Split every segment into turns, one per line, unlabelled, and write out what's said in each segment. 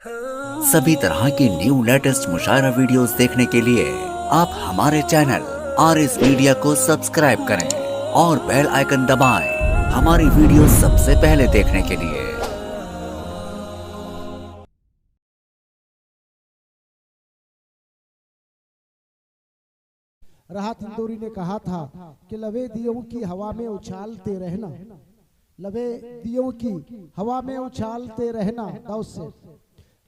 सभी तरह की न्यू लेटेस्ट मुशायरा वीडियोस देखने के लिए आप हमारे चैनल RS मीडिया को सब्सक्राइब करें और बेल आइकन दबाएं हमारी वीडियो सबसे पहले देखने के लिए।
राहत इंदौरी ने कहा था कि लबे दियों की हवा में उछालते रहना, लबे दियों की हवा में उछालते रहना, से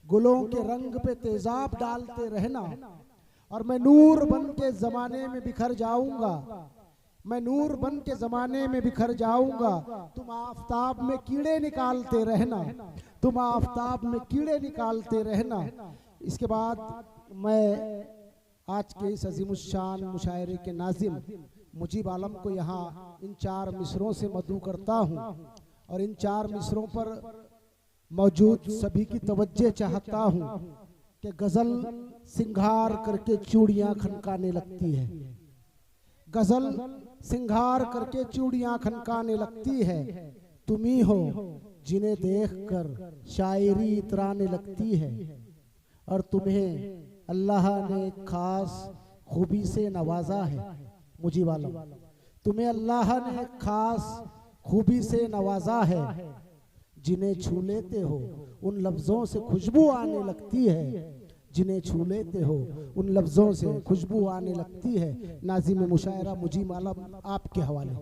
गुलों के रंग पे तेजाब डालते रहना, और मैं नूर बन के जमाने में बिखर जाऊंगा, मैं नूर बन के जमाने में बिखर जाऊंगा, तुम आफताब में कीड़े निकालते रहना, तुम आफताब में कीड़े निकालते रहना। इसके बाद मैं आज के इस अजीमुशान मुशायरे के नाजिम मुजीब आलम को यहाँ इन 4 मिसरों से मदू करता हूँ और इन 4 मिसरों पर मौजूद सभी की तवज्जो चाहता हूँ कि गज़ल सिंगार करके चूड़ियाँ खनकाने लगती है, गज़ल सिंगार करके चूड़ियाँ खनकाने लगती है, तुम ही हो जिन्हें देखकर शायरी इतराने लगती है, और तुम्हें अल्लाह ने खास खूबी से नवाजा है। मुजीब आलम, तुम्हें अल्लाह ने खास खूबी से नवाजा है, जिन्हें छू लेते हो उन लफ्ज़ों से खुशबू आने लगती है, जिन्हें छू लेते हो उन लफ्ज़ों से खुशबू आने लगती है। नाज़िम मुशायरा मुजीब आलम आपके हवाले।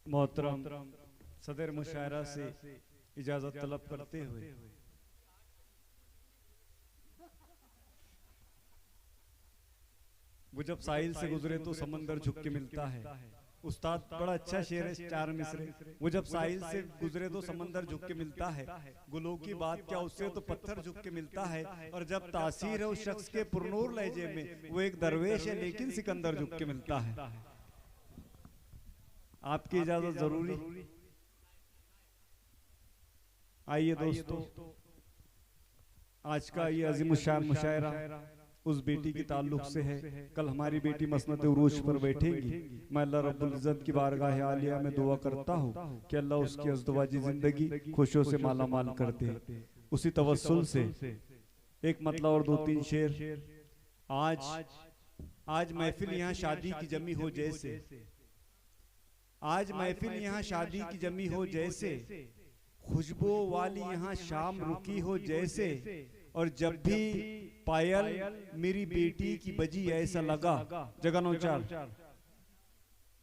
मोहतरम सदर मुशायरा से इजाज़त तलब करते हुए वो जब साहिल से गुजरे तो समंदर झुक के मिलता है। उस्ताद बड़ा अच्छा शेर है 4 मिसरे। वो जब साहिल से गुजरे तो समंदर झुक के मिलता है, गुलों की बात क्या उससे तो पत्थर झुक के मिलता है, और जब तासीर है उस शख्स के पुरनूर लहजे में वो एक दरवेश है लेकिन सिकंदर झुक के मिलता है। आपकी इजाजत जरूरी। आइए दोस्तों, आज का ये अजीमुशान मुशायरा उस बेटी के ताल्लुक से है। कल हमारी बेटी मसनद उरूज पर बैठेगी। मैं अल्लाह रब्बुल इज्जत की बारगाह आलिया में दुआ करता हूँ कि अल्लाह उसकी अज़दवाजी जिंदगी खुशियों से माला माल कर दे। उसी तवस्सुल से एक मतलब और 2-3 शेर। आज महफिल यहाँ शादी की जमी हो जैसे, आज महफिल यहाँ शादी की जमी हो जैसे, खुशबू वाली यहाँ शाम रुकी हो जैसे, और जब भी पायल मेरी बेटी की बजी ऐसा लगा। जगह 9-4।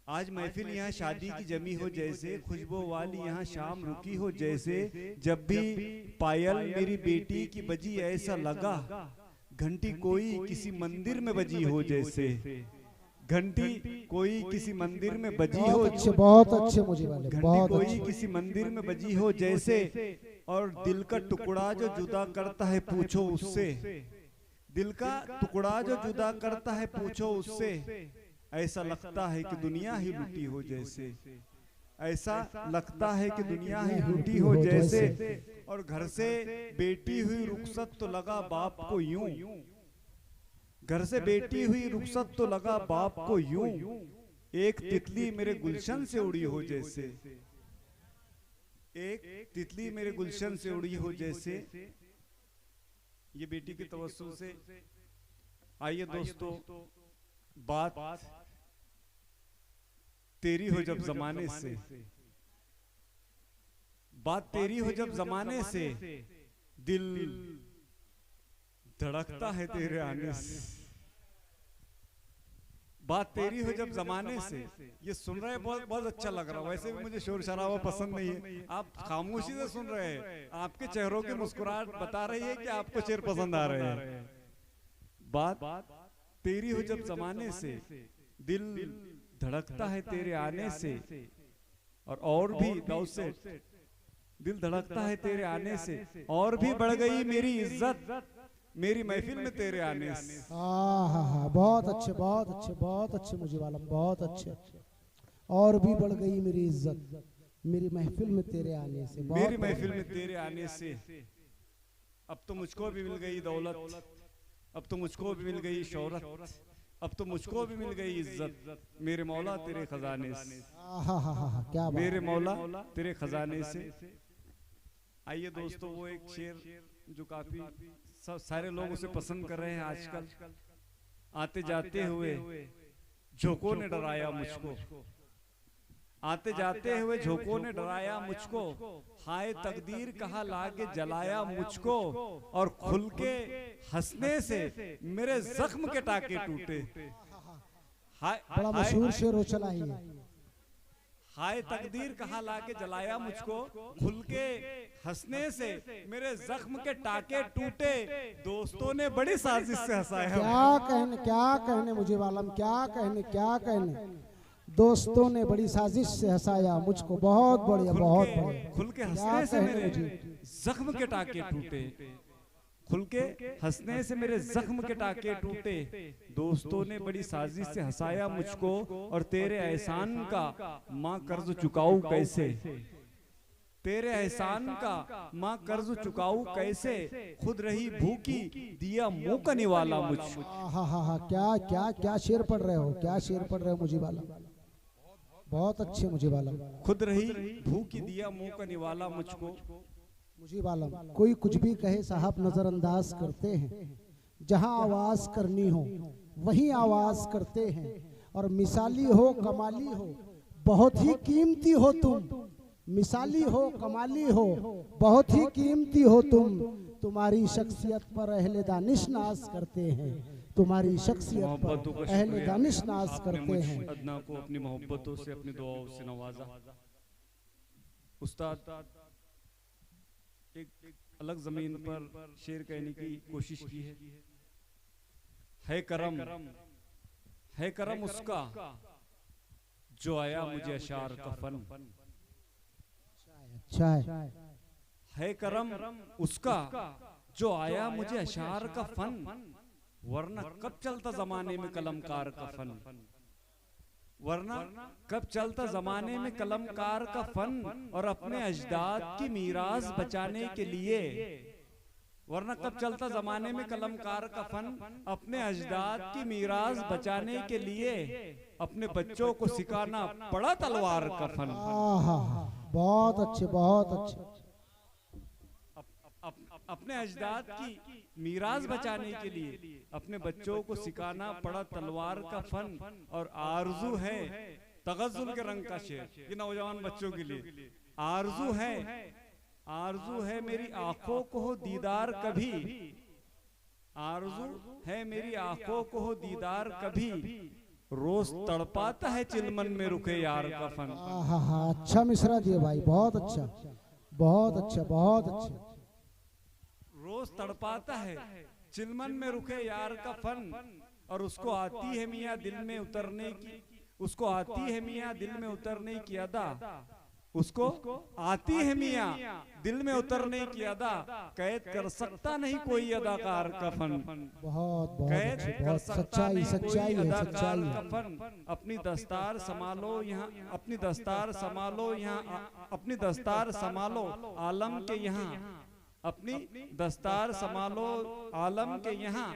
आज महफिल यहाँ शादी की जमी हो जैसे, खुशबू वाली यहाँ शाम रुकी हो जैसे, जब भी पायल मेरी बेटी की बजी ऐसा लगा, घंटी कोई किसी मंदिर में बजी हो जैसे, घंटी कोई किसी मंदिर में बजी हो।
बहुत अच्छे मुझे वाले,
घंटी कोई किसी मंदिर में बजी हो जैसे, और दिल का टुकड़ा जो जुदा करता है पूछो उससे, दिल का टुकड़ा जो जुदा करता है पूछो उससे, ऐसा लगता है कि दुनिया ही लुटी हो जैसे, ऐसा लगता है कि दुनिया ही लुटी हो जैसे, और घर से बेटी हुई रुखसत तो लगा बाप को यूं, घर से बेटी हुई रुखसत तो लगा बाप को यूं, एक तितली मेरे गुलशन से उड़ी हो जैसे, एक तितली मेरे गुलशन से उड़ी हो जैसे। ये बेटी की तवस्सुल से। आइए दोस्तों, बात तेरी हो जब जमाने से, बात तेरी हो जब जमाने से, दिल धड़कता है तेरे आने से, बात तेरी हो जब जमाने से। ये सुन रहे हैं, बहुत बहुत अच्छा लग रहा है। वैसे भी मुझे शोर शराबा पसंद नहीं है, आप खामोशी से सुन रहे हैं, आपके चेहरों की मुस्कुराहट बता रही है कि आपको शेर पसंद आ रहे हैं। बात तेरी हो जब जमाने से, दिल धड़कता है तेरे आने से, और भी दाऊद से, दिल धड़कता है तेरे आने से, और भी बढ़ गई मेरी इज्जत मेरी महफिल में तेरे आने से।
हाँ, बहुत अच्छे, बहुत अच्छे, बहुत अच्छे मुझे वाला, बहुत अच्छे। और भी बढ़ गई मेरी इज्जत मेरी महफिल में तेरे आने से,
मेरी महफिल में तेरे आने से। अब तो मुझको भी मिल गई दौलत, अब तो मुझको भी मिल गई शोहरत, अब तो मुझको भी मिल गई इज्जत, मेरे मौला तेरे खजाने से।
क्या बात,
मेरे मौला तेरे खजाने से। आइए दोस्तों, वो एक शेर जो काफी सारे लोग उसे पसंद कर रहे हैं आजकल। आते जाते हुए झोंकों ने डराया मुझको, आते जाते हुए झोंकों ने डराया मुझको, हाय तकदीर कहाँ लाके जलाया मुझको, और खुल के हंसने से मेरे जख्म के टाके टूटे।
बड़ा मशहूर शेर हो चला ही है।
हाय तकदीर कहाँ लाके जलाया मुझको, खुल के हंसने से मेरे जख्म के टाके टूटे, दोस्तों ने बड़ी साजिश से हंसाया।
क्या कहने मुझे वालम, क्या कहने दोस्तों ने बड़ी साजिश से हंसाया मुझको। बहुत बढ़िया, बहुत बढ़िया।
खुल के हंसने से मेरे जख्म के टाके टूटे, खुल के हंसने से मेरे जख्म के टाके टूटे, दोस्तों ने बड़ी साजिश से हंसाया मुझको, और तेरे एहसान का माँ कर्ज चुकाऊं कैसे, तेरे एहसान का माँ कर्ज चुकाऊं कैसे, खुद रही भूखी दिया मुंह का निवाला मुझको।
हाँ, क्या शेर पढ़ रहे हो, क्या शेर पढ़ रहे हो मुझे वाला, बहुत अच्छे मुझे वाला।
खुद रही भूखी दिया मुंह का निवाला मुझको।
मुझे वाला कोई कुछ भी कहे साहब नजरअंदाज करते हैं, जहां आवाज करनी हो वहीं आवाज करते हैं, और मिसाली हो कमाली हो बहुत ही कीमती हो तुम, मिसाली हो कमाली हो बहुत ही कीमती हो तुम, तुम्हारी शख्सियत पर अहले दानिश नाज करते हैं, तुम्हारी शख्सियत पर अहले दानिश नाज करते हैं।
अदना को अपनी मोहब्बतों से, अपनी दुआओं से नवाजा। उस्ताद एक अलग जमीन पर शेर कहने की कोशिश की है करम, है करम उसका जो आया मुझे अशार का फन।
अच्छा
है करम उसका जो आया मुझे अशार का फन, वरना कब चलता जमाने में कलमकार का फन, वरना कब चलता जमाने में कलमकार का फन, और अपने अजदाद की मीरास बचाने के लिए, वरना कब चलता जमाने में कलमकार का फन, अपने अजदाद की मीरास बचाने के लिए, अपने बच्चों को सिखाना पड़ा तलवार का फन।
बहुत अच्छे, बहुत अच्छे।
अपने अजदाद की मीरास बचाने के लिए अपने बच्चों को सिखाना पड़ा तलवार का फन, और आरजू है तगज़्ज़ुल के रंग का शेर, ये नौजवान बच्चों के लिए। आरजू है मेरी आंखों को हो दीदार कभी, आरजू है मेरी आंखों को हो दीदार कभी, रोज तड़पाता है चिलमन में रुके यार का फन।
अच्छा मिश्रा जी भाई, बहुत अच्छा, बहुत अच्छा, बहुत अच्छा।
रोज तड़पाता है चिलमन में रुके यार का फन, और उसको आती है मियाँ दिल में उतरने की, उसको आती है मियाँ दिल में उतरने की अदा, उसको आती है मियाँ दिल में उतरने की अदा, कैद कर सकता नहीं कोई अदाकार का फन।
बहुत
कैद कर सकता नहीं कोई अदाकार का फन। अपनी दस्तार संभालो यहाँ, अपनी दस्तार संभालो यहाँ, अपनी दस्तार संभालो आलम के यहाँ, अपनी दस्तार संभालो आलम के यहाँ,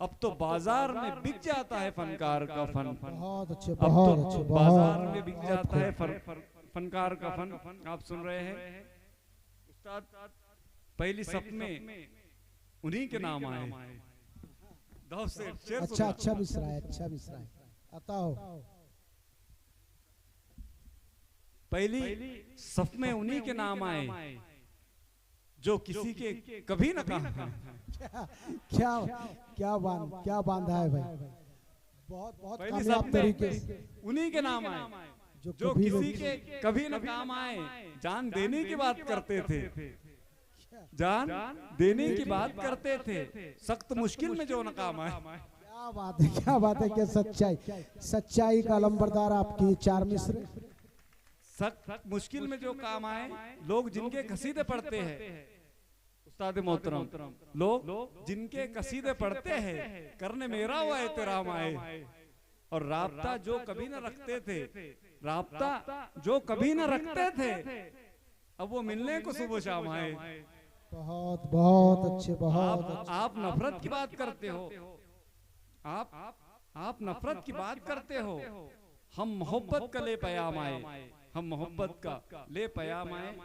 अब तो बाजार में बिक जाता है फनकार का फन।
बहुत अच्छे,
अब तो बाजार में बिक जाता है फनकार का फन। आप सुन रहे हैं उस्ताद, पहली सप में उन्हीं के नाम आए।
अच्छा मिश्रा है, अच्छा मिश्रा है, आता हो।
पहली सफ में उन्हीं के नाम आए जो किसी के कभी न कहा।
क्या बांधा है भाई, बहुत कामयाब तरीके से
उन्हीं के नाम आए जो किसी के कभी न काम आए, जान देने की बात करते थे, जान देने की बात करते थे, सख्त मुश्किल में जो न काम आए।
क्या बात है, क्या बात है, क्या सच्चाई का लंबरदार आपकी चार मिस्र।
सख्त मुश्किल में जो काम आए, लोग जिनके कसीदे पढ़ते हैं उस्ताद मोहतरम, लोग जिनके कसीदे पढ़ते हैं, करने मेरा हुआ एहतराम आए, और राब्ता जो कभी न रखते थे, राब्ता जो कभी न रखते थे, अब वो मिलने को सुबह शाम आए।
बहुत अच्छे, बहुत अच्छे।
आप नफरत की बात करते हो, आप नफरत की बात करते हो, हम मोहब्बत का ले पयाम आए, हम मोहब्बत का ले पयाम आए।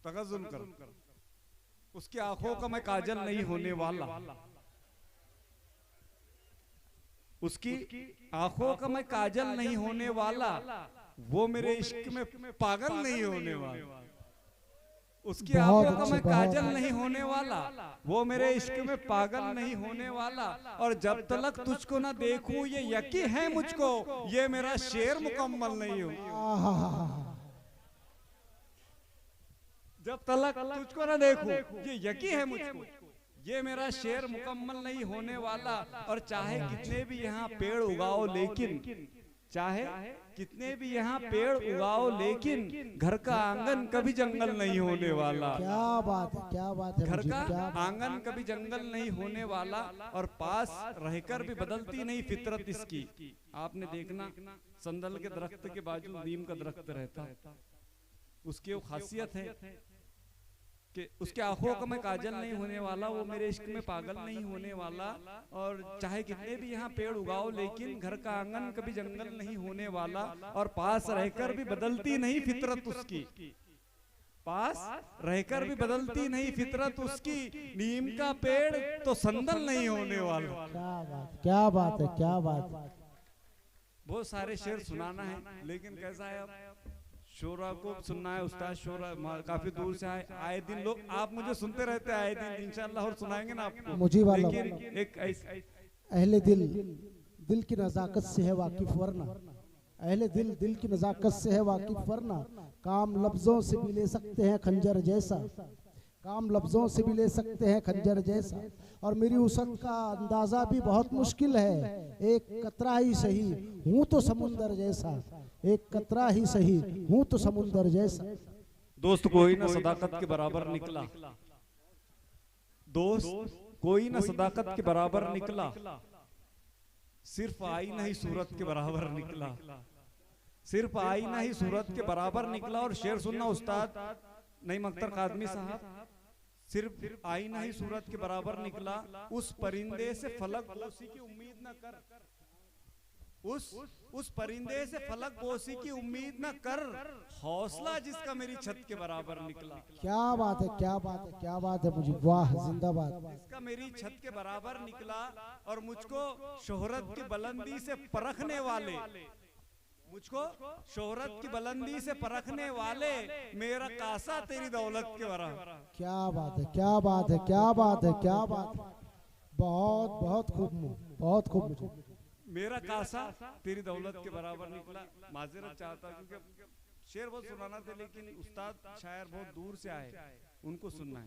तगज़ुल कर, उसकी आंखों का मैं काजल नहीं होने वाला, उसकी आंखों का मैं काजल नहीं होने वाला, वो मेरे इश्क में पागल नहीं होने वाला। उसकी आंखों का मैं काजल नहीं होने वाला, वो मेरे इश्क में पागल नहीं होने वाला। और जब तक तुझको ना देखूं ये यकीन है मुझको, ये मेरा शेर मुकम्मल नहीं हो। जब तक तुझको ना देखूं ये यकीन है मुझको, ये मेरा शेर मुकम्मल नहीं होने वाला। और चाहे कितने भी यहाँ पेड़ उगाओ लेकिन, चाहे कितने भी यहाँ पेड़ उगाओ लेकिन, घर का आंगन कभी जंगल नहीं होने वाला।
क्या बात है, क्या बात है।
घर का आंगन कभी जंगल नहीं होने वाला। और पास रहकर भी बदलती नहीं फितरत इसकी। आपने देखना संदल के दरख्त के बाजू नीम का दरख्त रहता, उसकी वो खासियत है कि उसके आंखों का मैं काजल नहीं होने वाला, वो मेरे इश्क में पागल नहीं होने वाला। और चाहे कितने भी यहाँ पेड़ उगाओ लेकिन, घर का आंगन कभी जंगल नहीं होने वाला। और पास रहकर भी बदलती नहीं फितरत उसकी, पास रहकर भी बदलती नहीं फितरत उसकी। नीम का पेड़ तो संदल नहीं होने वाला।
क्या बात, क्या बात है, क्या बात है।
बहुत सारे शेर सुनाना है, लेकिन कैसा है अब शोरा को सुनना है। उस्ताद शोरा काफी दूर से आए दिन लोग, आप मुझे सुनते रहते आए दिन, इंशाल्लाह और सुनाएंगे ना आपको।
मुझे वाला
लेकिन एक
अहले दिल की नजाकत से है वाकिफ वरना, अहले दिल की नजाकत से है वाकिफ वरना, काम लफ्जों से भी ले सकते हैं खंजर जैसा, काम लफ्जों से भी ले सकते हैं खंजर जैसा। और मेरी उसत का अंदाजा भी बहुत मुश्किल है, एक कतरा ही सही हूँ तो समुंदर जैसा, एक कतरा ही सही हूँ तो समुंदर जैसा।
दोस्त कोई ना सदाकत के बराबर निकला, दोस्त कोई ना सदाकत के बराबर निकला, सिर्फ आईना ही सूरत के बराबर निकला, सिर्फ आईना ही सूरत के बराबर निकला। और शेर सुनना उस्ताद नईम अख्तर कादमी साहब, सिर्फ आईना ही सूरत के बराबर निकला। उस परिंदे से फलक बोसी की उम्मीद न कर, उस परिंदे से फलक बोसी की उम्मीद न कर, हौसला जिसका मेरी छत के बराबर निकला।
क्या बात है, क्या बात है, क्या बात है। मुझे वाह, जिंदाबाद।
जिसका मेरी छत के बराबर निकला। और मुझको शोहरत की बुलंदी से परखने वाले, मुझको शोहरत की बुलंदी से परखने वाले, मेरा कासा तेरी दौलत के बराबर।
क्या बात है, क्या बात है, क्या बात है, क्या बात है। बहुत बहुत खूब, बहुत खूब।
मेरा कासा तेरी दौलत के बराबर निकला। माजरत चाहता क्योंकि शेर बहुत सुनाना थे, लेकिन उस्ताद शायर बहुत दूर से आए, उनको सुनना है।